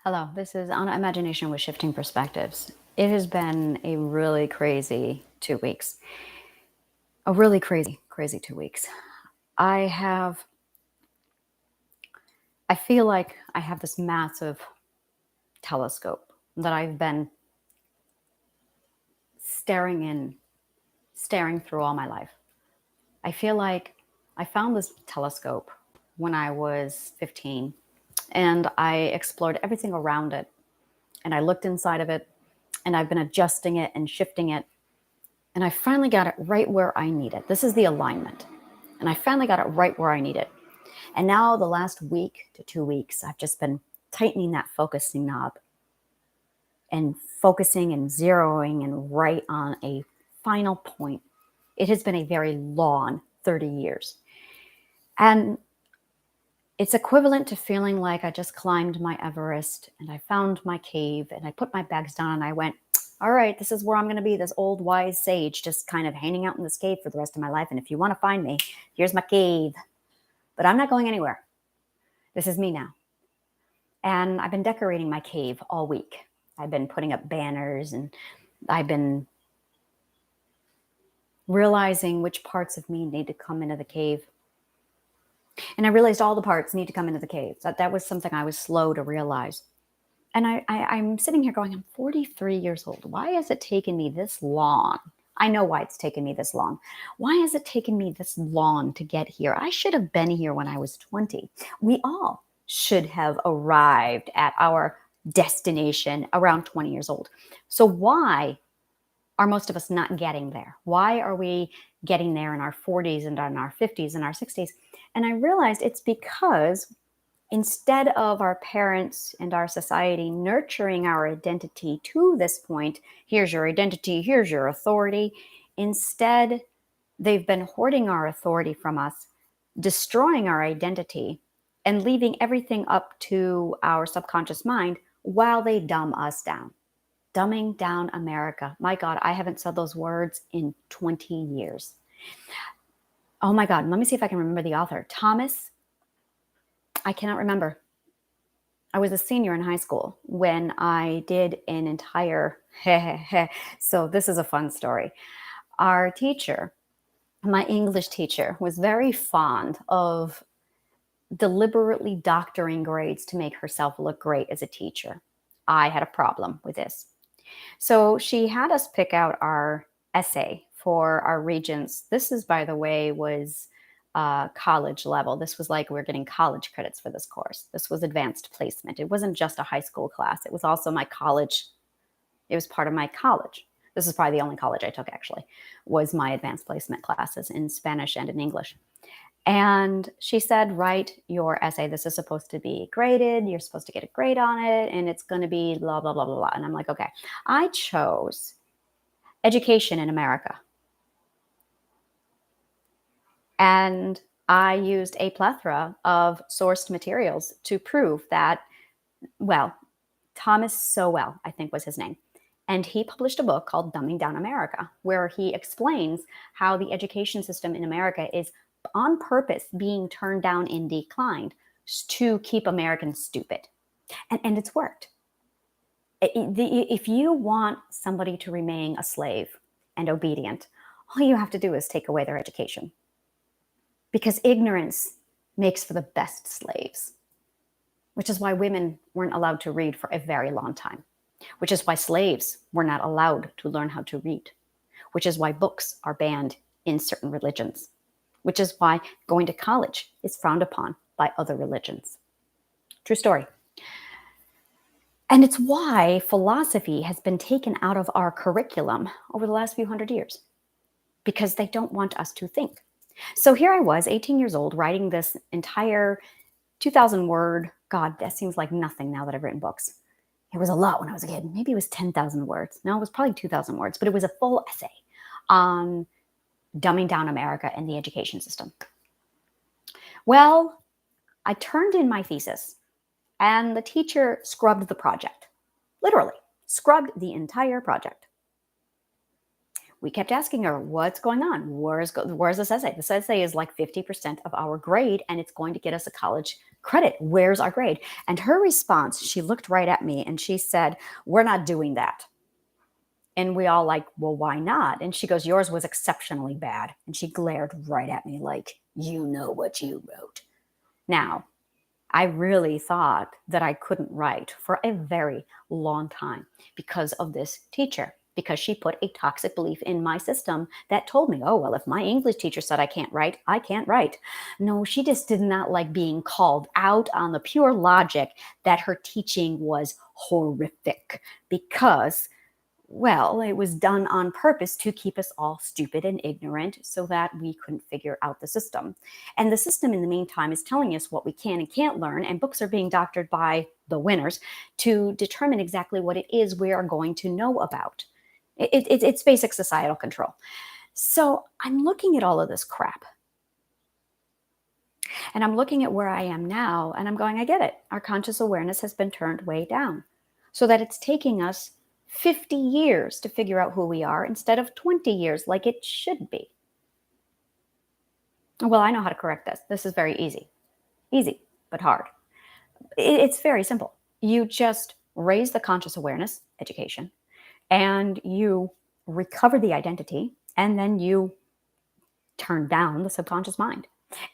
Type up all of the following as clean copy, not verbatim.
Hello, this is On Imagination with Shifting Perspectives. It has been a really crazy 2 weeks. A really crazy 2 weeks. I have, I feel like I have this massive telescope that I've been staring through all my life. I feel like I found this telescope when I was 15 and I explored everything around it and I looked inside of it and I've been adjusting it and shifting it. And I finally got it right where I need it. This is the alignment. And I finally got it right where I need it. And now the last week to 2 weeks, I've just been tightening that focusing knob and focusing and zeroing and right on a final point. It has been a very long 30 years. And it's equivalent to feeling like I just climbed my Everest and I found my cave and I put my bags down and I went, all right, this is where I'm going to be, this old wise sage, just kind of hanging out in this cave for the rest of my life. And if you want to find me, here's my cave. But I'm not going anywhere. This is me now. And I've been decorating my cave all week. I've been putting up banners and I've been realizing which parts of me need to come into the cave. And I realized all the parts need to come into the cave. That was something I was slow to realize. And I'm sitting here going, I'm 43 years old. Why has it taken me this long? I know why it's taken me this long. Why has it taken me this long to get here? I should have been here when I was 20. We all should have arrived at our destination around 20 years old. So why are most of us not getting there? Why are we getting there in our 40s and in our 50s and our 60s? And I realized it's because instead of our parents and our society nurturing our identity to this point, here's your identity, here's your authority, instead, they've been hoarding our authority from us, destroying our identity, and leaving everything up to our subconscious mind while they dumb us down. Dumbing down America. My God, I haven't said those words in 20 years. Oh my God, let me see if I can remember the author. I cannot remember. I was a senior in high school when I did an entire, so this is a fun story. Our teacher, my English teacher, was very fond of deliberately doctoring grades to make herself look great as a teacher. I had a problem with this. So she had us pick out our essay for our regents. This is, by the way, was college level. This was like we're getting college credits for this course. This was advanced placement. It wasn't just a high school class. It was also my college. It was part of my college. This is probably the only college I took, actually, was my advanced placement classes in Spanish and in English. And she said, write your essay. This is supposed to be graded. You're supposed to get a grade on it. And it's going to be blah, blah, blah, blah, blah. And I'm like, okay. I chose education in America. And I used a plethora of sourced materials to prove that, well, Thomas Sowell, I think was his name. And he published a book called Dumbing Down America, where he explains how the education system in America is on purpose being turned down and declined to keep Americans stupid. And it's worked. If you want somebody to remain a slave and obedient, all you have to do is take away their education. Because ignorance makes for the best slaves, which is why women weren't allowed to read for a very long time, which is why slaves were not allowed to learn how to read, which is why books are banned in certain religions, which is why going to college is frowned upon by other religions. True story. And it's why philosophy has been taken out of our curriculum over the last few hundred years, because they don't want us to think. So here I was, 18 years old, writing this entire 2,000 word, God, that seems like nothing now that I've written books. It was a lot when I was a kid. Maybe it was 10,000 words. No, it was probably 2,000 words, but it was a full essay on dumbing down America and the education system. Well, I turned in my thesis and the teacher scrubbed the project, literally scrubbed the entire project. We kept asking her, what's going on? Where's this essay? This essay is like 50% of our grade, and it's going to get us a college credit. Where's our grade? And her response, she looked right at me and she said, we're not doing that. And we all like, well, why not? And she goes, yours was exceptionally bad. And she glared right at me like, you know what you wrote. Now, I really thought that I couldn't write for a very long time because of this teacher, because she put a toxic belief in my system that told me, oh, well, if my English teacher said I can't write, I can't write. No, she just did not like being called out on the pure logic that her teaching was horrific because, well, it was done on purpose to keep us all stupid and ignorant so that we couldn't figure out the system. And the system, in the meantime, is telling us what we can and can't learn, and books are being doctored by the winners to determine exactly what it is we are going to know about. It's basic societal control. So I'm looking at all of this crap. And I'm looking at where I am now, and I'm going, I get it. Our conscious awareness has been turned way down so that it's taking us 50 years to figure out who we are instead of 20 years like it should be. Well, I know how to correct this. This is very easy. Easy, but hard. It's very simple. You just raise the conscious awareness education and you recover the identity, and then you turn down the subconscious mind.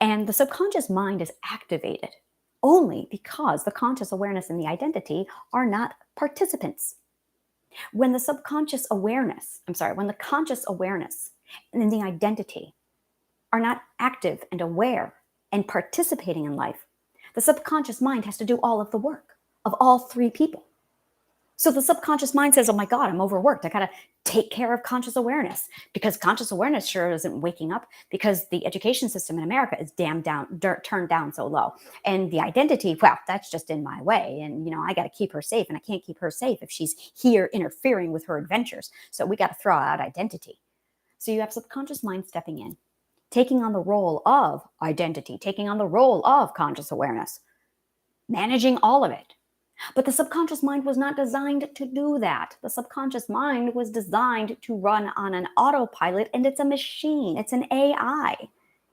And the subconscious mind is activated only because the conscious awareness and the identity are not participants. When the conscious awareness and the identity are not active and aware and participating in life, the subconscious mind has to do all of the work of all three people. So the subconscious mind says, oh my God, I'm overworked. I got to take care of conscious awareness because conscious awareness sure isn't waking up because the education system in America is turned down so low. And the identity, well, that's just in my way. And, I got to keep her safe, and I can't keep her safe if she's here interfering with her adventures. So we got to throw out identity. So you have subconscious mind stepping in, taking on the role of identity, taking on the role of conscious awareness, managing all of it. But the subconscious mind was not designed to do that. The subconscious mind was designed to run on an autopilot, and it's a machine. It's an AI.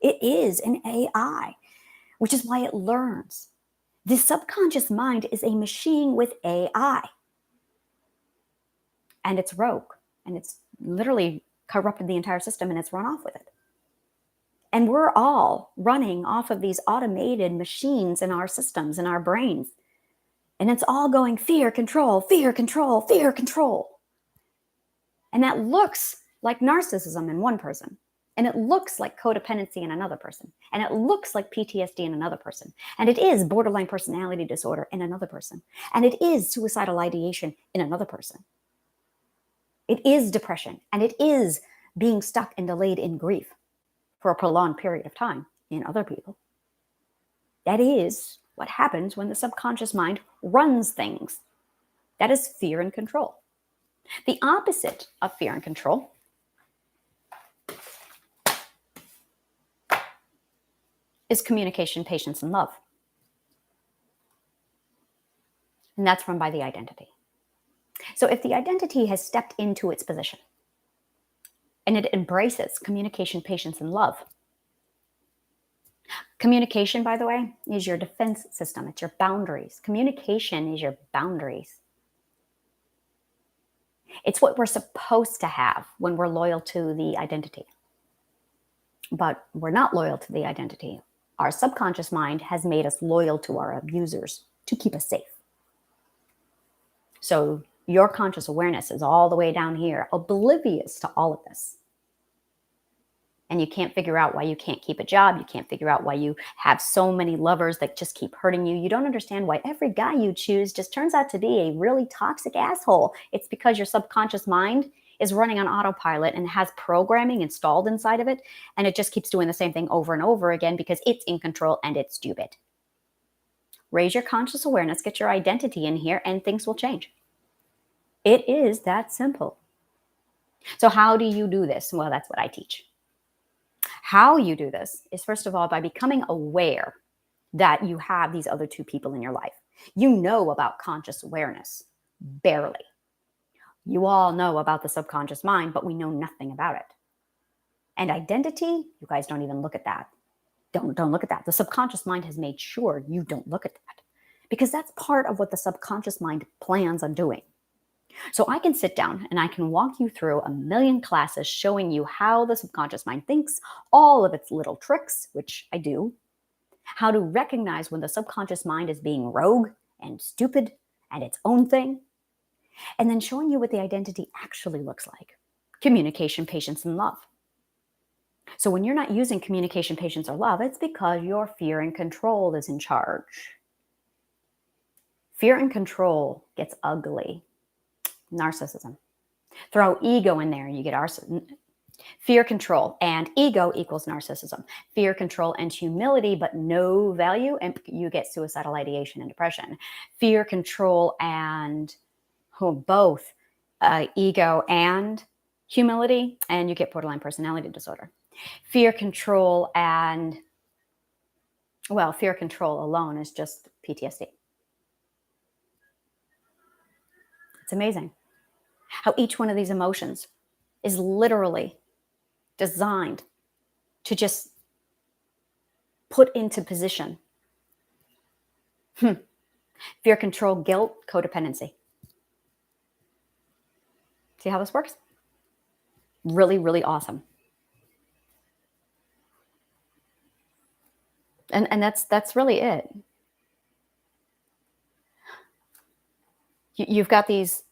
It is an AI, which is why it learns. The subconscious mind is a machine with AI. And it's rogue, and it's literally corrupted the entire system, and it's run off with it. And we're all running off of these automated machines in our systems, in our brains. And it's all going fear, control, fear, control, fear, control. And that looks like narcissism in one person. And it looks like codependency in another person. And it looks like PTSD in another person. And it is borderline personality disorder in another person. And it is suicidal ideation in another person. It is depression. And it is being stuck and delayed in grief for a prolonged period of time in other people. That is what happens when the subconscious mind runs things. That is fear and control. The opposite of fear and control is communication, patience, and love. And that's run by the identity. So if the identity has stepped into its position and it embraces communication, patience, and love. Communication, by the way, is your defense system. It's your boundaries. Communication is your boundaries. It's what we're supposed to have when we're loyal to the identity. But we're not loyal to the identity. Our subconscious mind has made us loyal to our abusers to keep us safe. So your conscious awareness is all the way down here, oblivious to all of this. And you can't figure out why you can't keep a job. You can't figure out why you have so many lovers that just keep hurting you. You don't understand why every guy you choose just turns out to be a really toxic asshole. It's because your subconscious mind is running on autopilot and has programming installed inside of it. And it just keeps doing the same thing over and over again because it's in control and it's stupid. Raise your conscious awareness, get your identity in here, and things will change. It is that simple. So how do you do this? Well, that's what I teach. How you do this is, first of all, by becoming aware that you have these other two people in your life. You know about conscious awareness, barely. You all know about the subconscious mind, but we know nothing about it. And identity, you guys don't even look at that. Don't look at that. The subconscious mind has made sure you don't look at that, because that's part of what the subconscious mind plans on doing. So I can sit down and I can walk you through a million classes showing you how the subconscious mind thinks, all of its little tricks, which I do, how to recognize when the subconscious mind is being rogue and stupid and its own thing, and then showing you what the identity actually looks like: communication, patience, and love. So when you're not using communication, patience, or love, it's because your fear and control is in charge. Fear and control gets ugly. Narcissism. Throw ego in there and you get fear, control, and ego equals narcissism. Fear, control, and humility, but no value, and you get suicidal ideation and depression. Fear, control, and both ego and humility, and you get borderline personality disorder. Fear, control, and, well, fear, control alone is just PTSD. It's amazing how each one of these emotions is literally designed to just put into position. Fear, control, guilt, codependency. See how this works? Really, really awesome. And that's really it. You've got these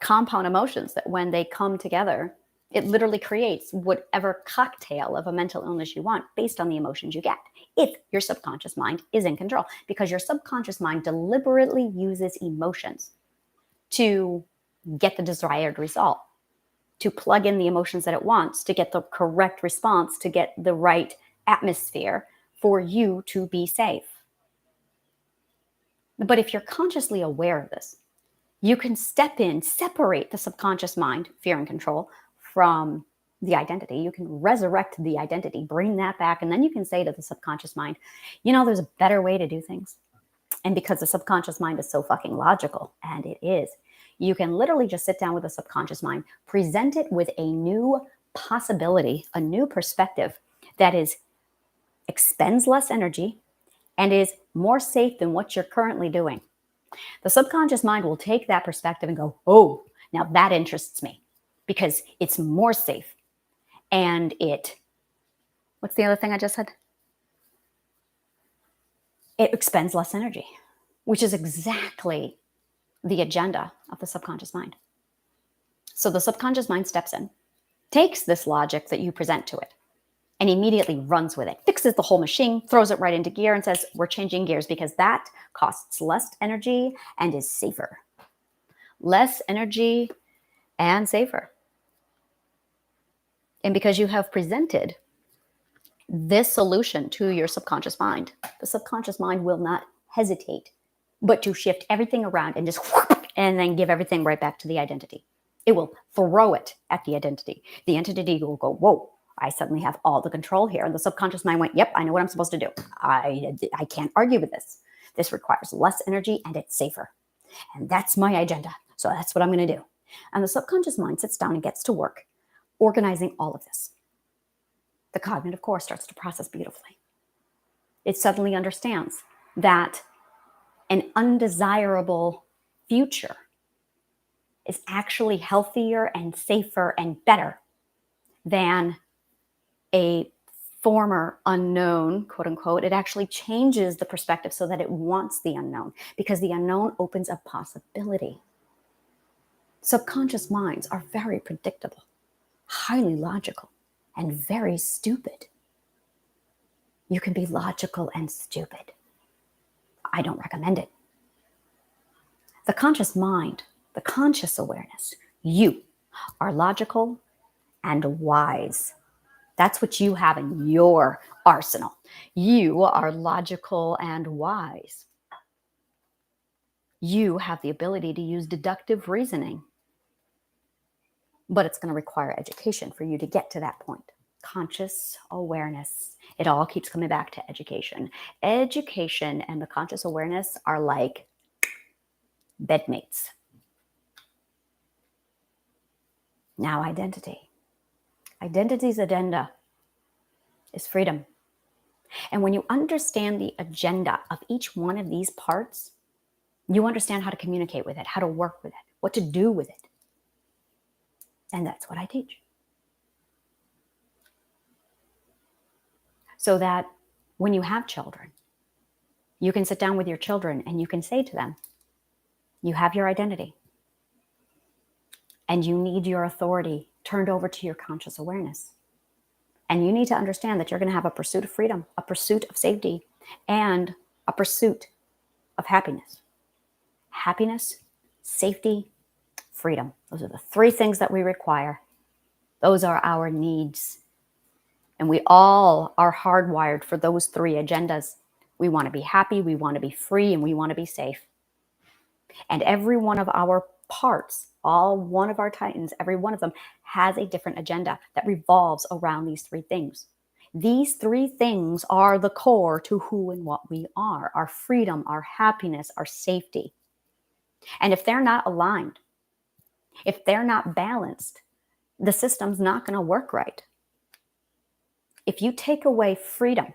compound emotions that when they come together, it literally creates whatever cocktail of a mental illness you want based on the emotions you get, if your subconscious mind is in control, because your subconscious mind deliberately uses emotions to get the desired result, to plug in the emotions that it wants, to get the correct response, to get the right atmosphere for you to be safe. But if you're consciously aware of this, you can step in, separate the subconscious mind, fear and control, from the identity. You can resurrect the identity, bring that back, and then you can say to the subconscious mind, there's a better way to do things. And because the subconscious mind is so fucking logical, and it is, you can literally just sit down with the subconscious mind, present it with a new possibility, a new perspective that expends less energy and is more safe than what you're currently doing. The subconscious mind will take that perspective and go, oh, now that interests me because it's more safe. And what's the other thing I just said? It expends less energy, which is exactly the agenda of the subconscious mind. So the subconscious mind steps in, takes this logic that you present to it, and immediately runs with it, fixes the whole machine, throws it right into gear and says, we're changing gears because that costs less energy and is safer. Less energy and safer. And because you have presented this solution to your subconscious mind, the subconscious mind will not hesitate but to shift everything around and just and then give everything right back to the identity. It will throw it at the identity. The identity will go, whoa, I suddenly have all the control here. And the subconscious mind went, yep, I know what I'm supposed to do. I can't argue with this. This requires less energy and it's safer. And that's my agenda. So that's what I'm going to do. And the subconscious mind sits down and gets to work organizing all of this. The cognitive core starts to process beautifully. It suddenly understands that an undesirable future is actually healthier and safer and better than a former unknown, quote unquote. It actually changes the perspective so that it wants the unknown, because the unknown opens up possibility. Subconscious minds are very predictable, highly logical, and very stupid. You can be logical and stupid. I don't recommend it. The conscious mind, the conscious awareness, you are logical and wise. That's what you have in your arsenal. You are logical and wise. You have the ability to use deductive reasoning, but it's going to require education for you to get to that point. Conscious awareness. It all keeps coming back to education. Education and the conscious awareness are like bedmates. Now, identity. Identity's agenda is freedom. And when you understand the agenda of each one of these parts, you understand how to communicate with it, how to work with it, what to do with it. And that's what I teach. So that when you have children, you can sit down with your children and you can say to them, you have your identity and you need your authority turned over to your conscious awareness. And you need to understand that you're going to have a pursuit of freedom, a pursuit of safety, and a pursuit of happiness. Happiness, safety, freedom. Those are the three things that we require. Those are our needs. And we all are hardwired for those three agendas. We want to be happy, we want to be free, and we want to be safe. And every one of our parts, all one of our titans, every one of them has a different agenda that revolves around these three things. These three things are the core to who and what we are: our freedom, our happiness, our safety. And if they're not aligned, if they're not balanced, the system's not going to work right. If you take away freedom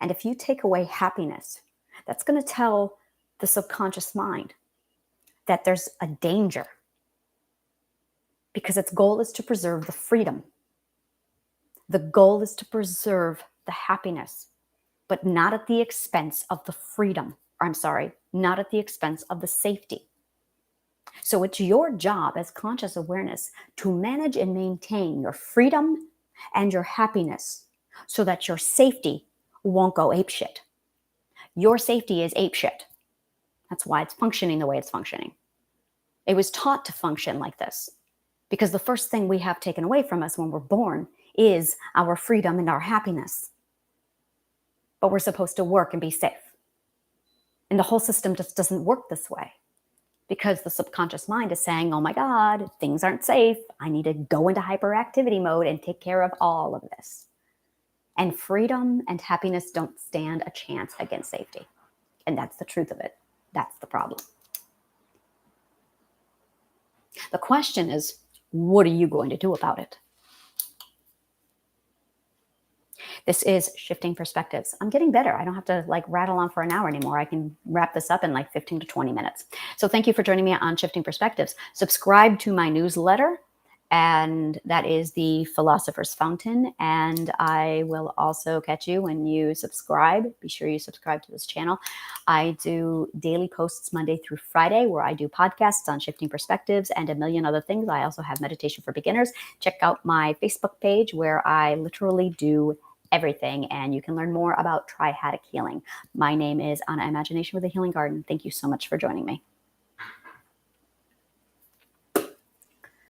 and if you take away happiness, that's going to tell the subconscious mind that there's a danger, because its goal is to preserve the freedom. The goal is to preserve the happiness, but not at the expense of the freedom. Not at the expense of the safety. So it's your job as conscious awareness to manage and maintain your freedom and your happiness so that your safety won't go apeshit. Your safety is apeshit. That's why it's functioning the way it's functioning. It was taught to function like this because the first thing we have taken away from us when we're born is our freedom and our happiness. But we're supposed to work and be safe. And the whole system just doesn't work this way because the subconscious mind is saying, oh my God, things aren't safe. I need to go into hyperactivity mode and take care of all of this. And freedom and happiness don't stand a chance against safety. And that's the truth of it. That's the problem. The question is, what are you going to do about it? This is Shifting Perspectives. I'm getting better. I don't have to rattle on for an hour anymore. I can wrap this up in 15 to 20 minutes. So thank you for joining me on Shifting Perspectives. Subscribe to my newsletter, and that is the Philosopher's Fountain. And I will also catch you when you subscribe. Be sure you subscribe to this channel. I do daily posts Monday through Friday where I do podcasts on shifting perspectives and a million other things. I also have meditation for beginners. Check out my Facebook page where I literally do everything, and you can learn more about triadic healing. My name is Anna Imagination with a Healing Garden. Thank you so much for joining me.